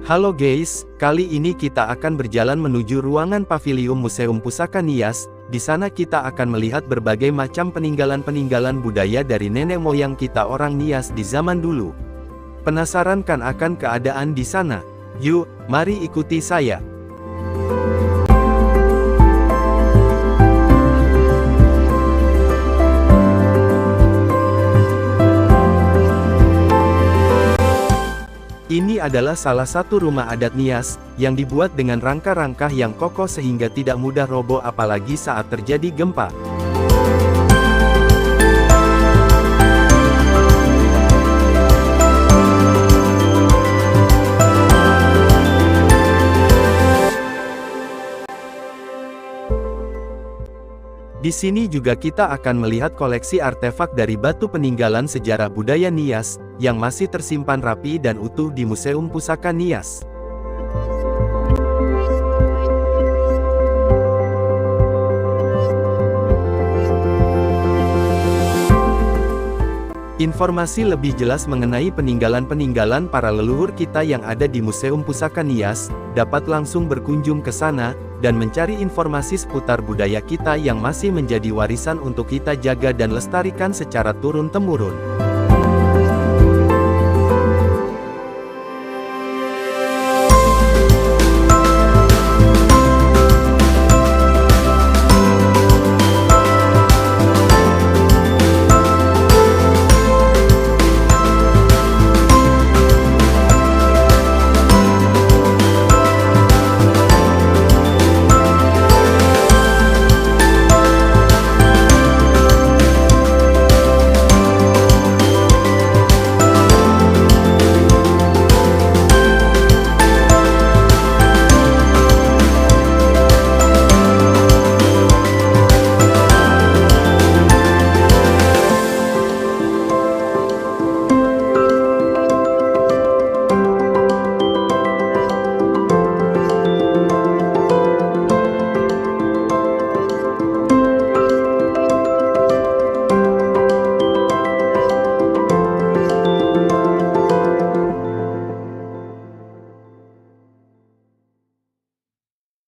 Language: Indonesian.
Halo guys, kali ini kita akan berjalan menuju ruangan Pavilium Museum Pusaka Nias. Di sana kita akan melihat berbagai macam peninggalan-peninggalan budaya dari nenek moyang kita orang Nias di zaman dulu. Penasaran kan akan keadaan di sana? Yuk, mari ikuti saya. Ini adalah salah satu rumah adat Nias, yang dibuat dengan rangka-rangka yang kokoh sehingga tidak mudah roboh apalagi saat terjadi gempa. Di sini juga kita akan melihat koleksi artefak dari batu peninggalan sejarah budaya Nias, yang masih tersimpan rapi dan utuh di Museum Pusaka Nias. Informasi lebih jelas mengenai peninggalan-peninggalan para leluhur kita yang ada di Museum Pusaka Nias, dapat langsung berkunjung ke sana, dan mencari informasi seputar budaya kita yang masih menjadi warisan untuk kita jaga dan lestarikan secara turun-temurun.